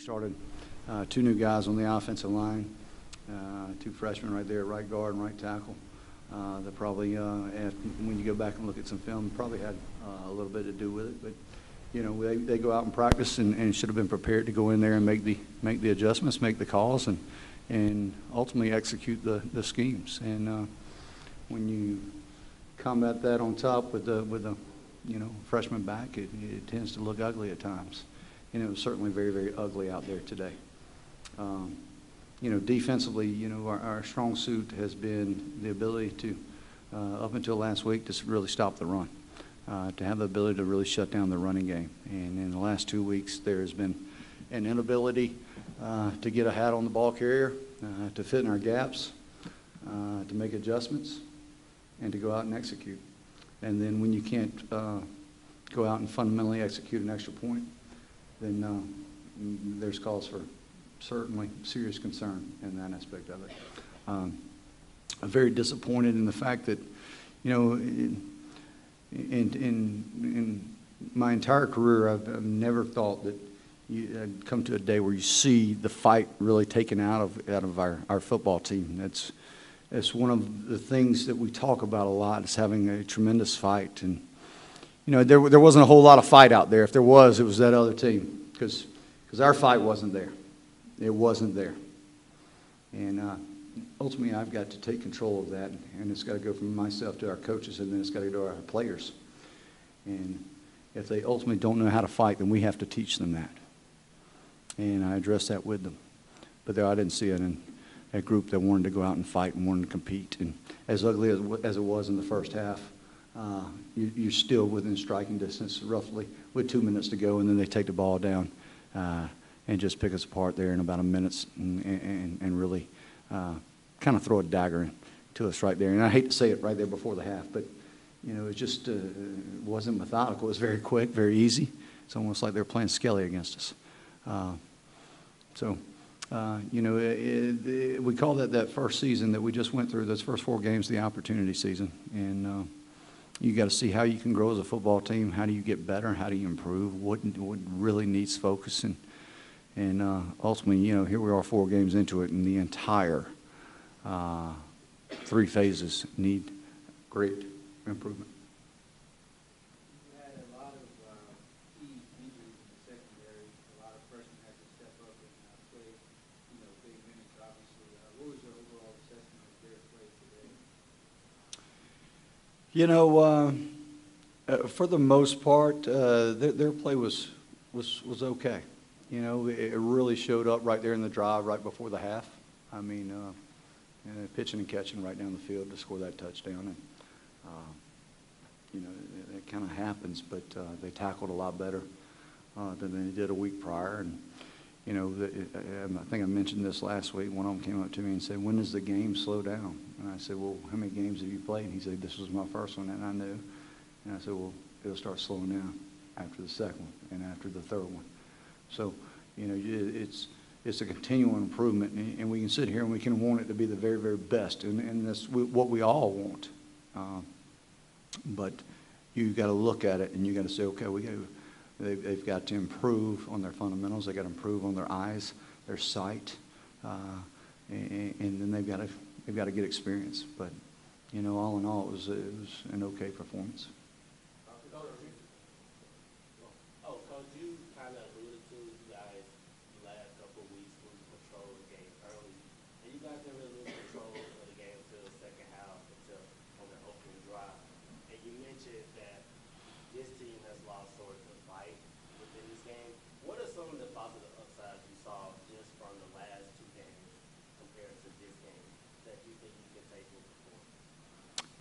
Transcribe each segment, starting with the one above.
started two new guys on the offensive line, two freshmen right there at right guard and right tackle. That probably, when you go back and look at some film, probably had a little bit to do with it. But they go out and practice and should have been prepared to go in there and make the adjustments, make the calls, and ultimately execute the schemes. And when you combat that on top with a freshman back, it tends to look ugly at times. And it was certainly very, very ugly out there today. Defensively, our strong suit has been the ability to, up until last week, to really stop the run, to have the ability to really shut down the running game. And in the last 2 weeks, there has been an inability to get a hat on the ball carrier, to fit in our gaps, to make adjustments, and to go out and execute. And then when you can't go out and fundamentally execute an extra point, then there's cause for certainly serious concern in that aspect of it. I'm very disappointed in the fact that, in my entire career, I've never thought that I'd come to a day where you see the fight really taken out of our football team. It's one of the things that we talk about a lot, is having a tremendous fight. And there wasn't a whole lot of fight out there. If there was, it was that other team, because our fight wasn't there. It wasn't there. And ultimately, I've got to take control of that, and it's got to go from myself to our coaches, and then it's got to go to our players. And if they ultimately don't know how to fight, then we have to teach them that. And I addressed that with them. But I didn't see it in a group that wanted to go out and fight and wanted to compete. And as ugly as it was in the first half, you're still within striking distance, roughly, with 2 minutes to go, and then they take the ball down and just pick us apart there in about a minute and really kind of throw a dagger to us right there. And I hate to say it right there before the half, but it just wasn't methodical. It was very quick, very easy. It's almost like they were playing Skelly against us. We call that first season that we just went through, those first 4 games, the opportunity season. And you got to see how you can grow as a football team. How do you get better? How do you improve? What really needs focus? And ultimately, here we are 4 games into it, and the entire 3 phases need great improvement. You had a lot of key injuries in the secondary. A lot of freshmen had to step up and play, big minutes, obviously. What was your overall assessment of their play today? For the most part, their play was okay. It really showed up right there in the drive right before the half. I mean, pitching and catching right down the field to score that touchdown. And, it kind of happens, but they tackled a lot better than they did a week prior. And, I think I mentioned this last week. One of them came up to me and said, "When does the game slow down?" And I said, "Well, how many games have you played?" And he said, "This was my first one," and I knew. And I said, "Well, it'll start slowing down after the second one and after the third one." So, it's a continual improvement, and we can sit here and we can want it to be the very, very best, and that's what we all want. But you got to look at it and you got to say, okay, they've got to improve on their fundamentals. They got to improve on their eyes, their sight, and then they've got to get experience. But all in all, it was an okay performance. Coach, you kind of alluded to you guys the last couple of weeks losing control of the game early, and you guys didn't really lose control of the game until the second half, until on the opening drive. And you mentioned that this team has lost sort of the fight within this game. What are some of the positive upsides you saw just from the last 2 games compared to this game that you think you can take moving forward?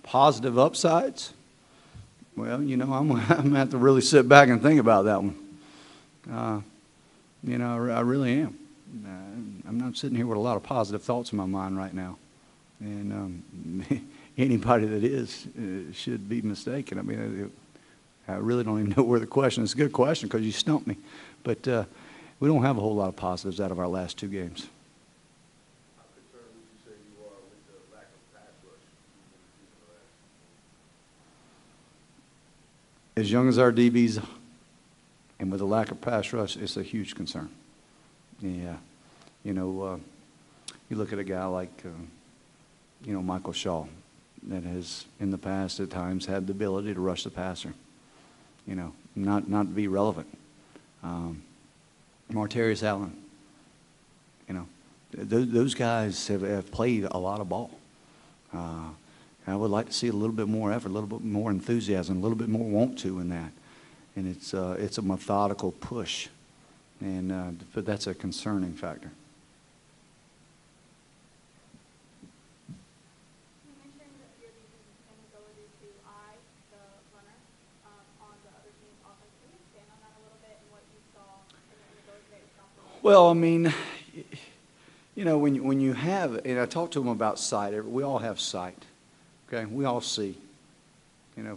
Positive upsides? Well, I'm going to have to really sit back and think about that one. I really am. I'm not sitting here with a lot of positive thoughts in my mind right now. And anybody that is should be mistaken. I mean, I really don't even know where the question is. It's a good question because you stumped me. But we don't have a whole lot of positives out of our last 2 games. How concerned would you say you are with the lack of pass rush? As young as our DBs and with the lack of pass rush, it's a huge concern. Yeah. You know, you look at a guy like, Michael Shaw, that has in the past at times had the ability to rush the passer, not be relevant. Martarius Allen, those guys have played a lot of ball. I would like to see a little bit more effort, a little bit more enthusiasm, a little bit more want to in that. And it's a methodical push, but that's a concerning factor. You mentioned your defense's inability to eye the runner on the other team's offense. Can you expand on that a little bit and what you saw and your inability to stop the run? Well, I mean, when you have, and I talked to them about sight. We all have sight, okay? We all see,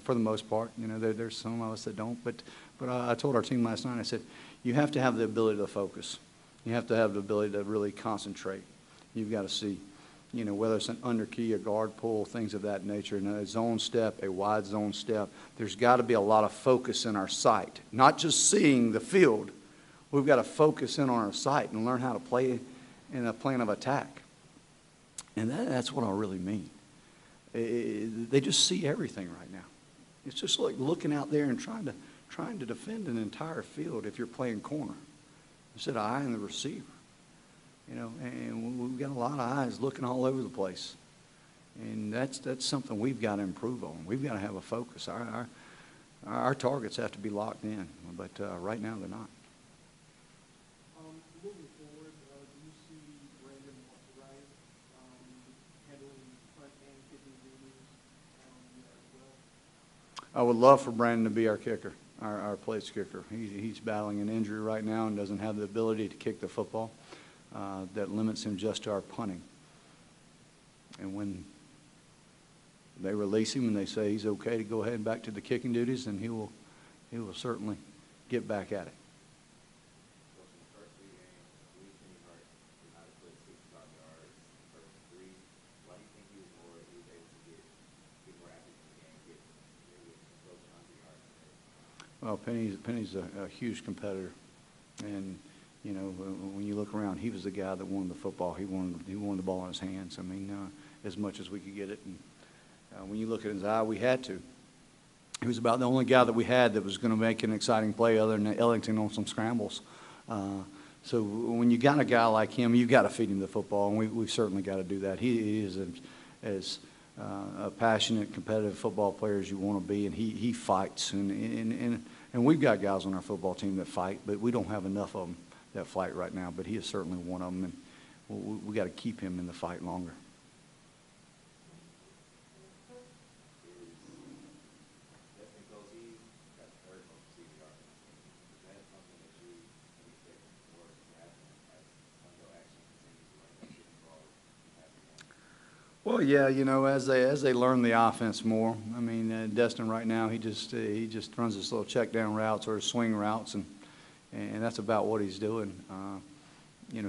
for the most part. There's some of us that don't. But I told our team last night, I said, you have to have the ability to focus. You have to have the ability to really concentrate. You've got to see, whether it's an under key, a guard pull, things of that nature, and a zone step, a wide zone step. There's got to be a lot of focus in our sight, not just seeing the field. We've got to focus in on our sight and learn how to play in a plan of attack. And that's what I really mean. They just see everything right now. It's just like looking out there and trying to defend an entire field if you're playing corner instead of eyeing the receiver. And we've got a lot of eyes looking all over the place. And that's something we've got to improve on. We've got to have a focus. Our targets have to be locked in, but right now they're not. Moving forward, do you see Brandon Wright handling punt and kicking duties as well? I would love for Brandon to be our kicker, our place kicker. He's battling an injury right now and doesn't have the ability to kick the football. That limits him just to our punting. And when they release him and they say he's okay to go ahead and back to the kicking duties, then he will certainly get back at it. Well, Penny's a huge competitor, and when you look around, he was the guy that wanted the football. He wanted the ball in his hands. I mean, as much as we could get it. And when you look at his eye, we had to. He was about the only guy that we had that was going to make an exciting play other than Ellington on some scrambles. So when you got a guy like him, you've got to feed him the football, and we've certainly got to do that. He is as a passionate, competitive football player as you want to be, and he fights. And we've got guys on our football team that fight, but we don't have enough of them that fight right now. But he is certainly one of them, and we got to keep him in the fight longer. Well, yeah, as they learn the offense more. I mean, Destin right now, he just runs his little check down routes or swing routes, and that's about what he's doing.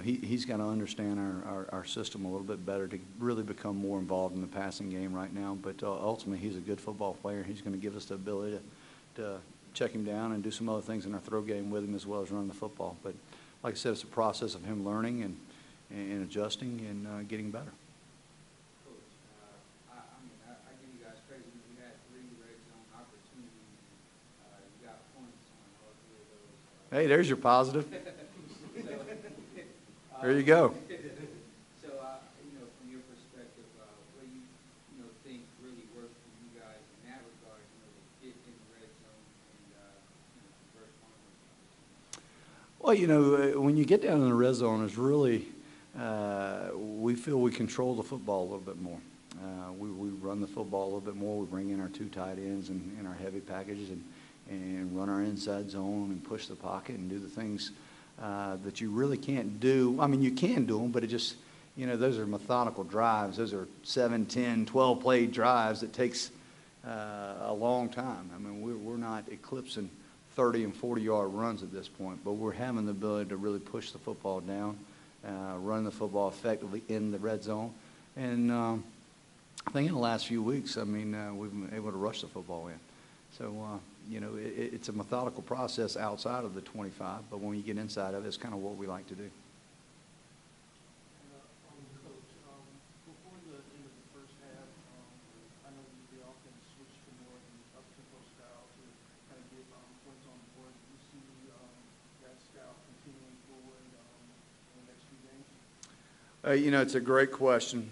He's got to understand our system a little bit better to really become more involved in the passing game right now. But ultimately, he's a good football player. He's going to give us the ability to check him down and do some other things in our throw game with him as well as running the football. But like I said, it's a process of him learning and adjusting and getting better. I give you guys credit. You had 3 red zone opportunities. You got points on all 3 of those. Hey, there's your positive. There you go. So, from your perspective, what do you think really worked for you guys in that regard, to get in the red zone and convert points? Well, when you get down in the red zone, it's really we feel we control the football a little bit more. We run the football a little bit more. We bring in our 2 tight ends and our heavy packages and run our inside zone and push the pocket and do the things that you really can't do. I mean, you can do them, but it just, those are methodical drives. Those are 7, 10, 12 play drives that takes a long time. I mean, we're not eclipsing 30 and 40-yard runs at this point, but we're having the ability to really push the football down, run the football effectively in the red zone. And I think in the last few weeks, we've been able to rush the football in. So, it's a methodical process outside of the 25, but when you get inside of it, it's kind of what we like to do. It's a great question.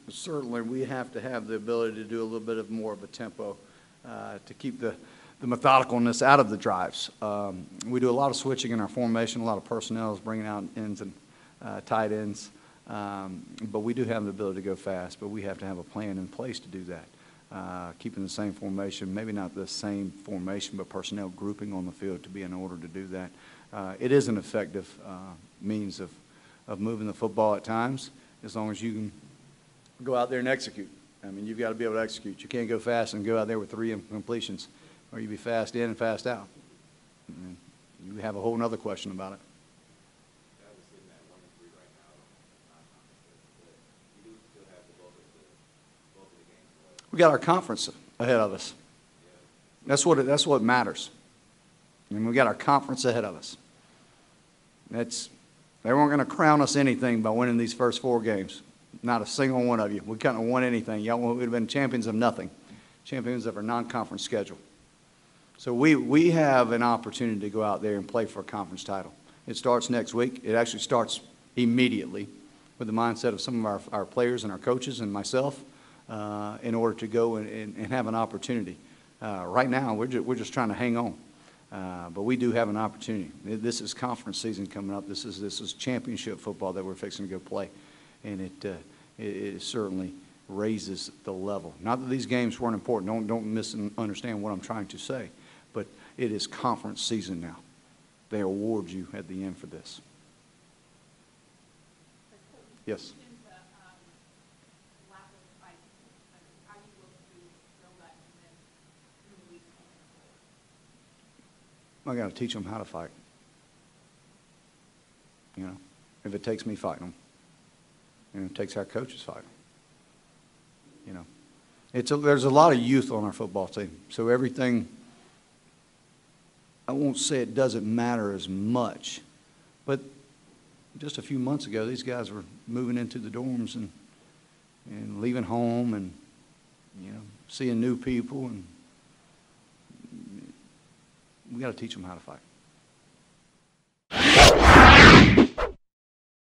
Certainly, we have to have the ability to do a little bit of more of a tempo to keep the methodicalness out of the drives. We do a lot of switching in our formation, a lot of personnel is bringing out ends and tight ends. But we do have the ability to go fast, but we have to have a plan in place to do that. Keeping the same formation, maybe not the same formation, but personnel grouping on the field to be in order to do that. It is an effective means of moving the football at times, as long as you can go out there and execute. I mean, you've got to be able to execute. You can't go fast and go out there with 3 incompletions, or you'll be fast in and fast out. And you have a whole other question about it. We got our conference ahead of us. That's what matters. And we got our conference ahead of us. They weren't going to crown us anything by winning these first 4 games. Not a single one of you. We couldn't have won anything. Y'all would have been champions of nothing. Champions of our non-conference schedule. So we have an opportunity to go out there and play for a conference title. It starts next week. It actually starts immediately with the mindset of some of our players and our coaches and myself in order to go and have an opportunity. Right now, we're just trying to hang on. But we do have an opportunity. This is conference season coming up. This is championship football that we're fixing to go play. And it certainly raises the level. Not that these games weren't important. Don't misunderstand what I'm trying to say. But it is conference season now. They award you at the end for this. Yes. I got to teach them how to fight. If it takes me fighting them, and it takes our coaches fighting them. There's a lot of youth on our football team, so everything. I won't say it doesn't matter as much, but just a few months ago, these guys were moving into the dorms and leaving home and seeing new people, and we got to teach them how to fight.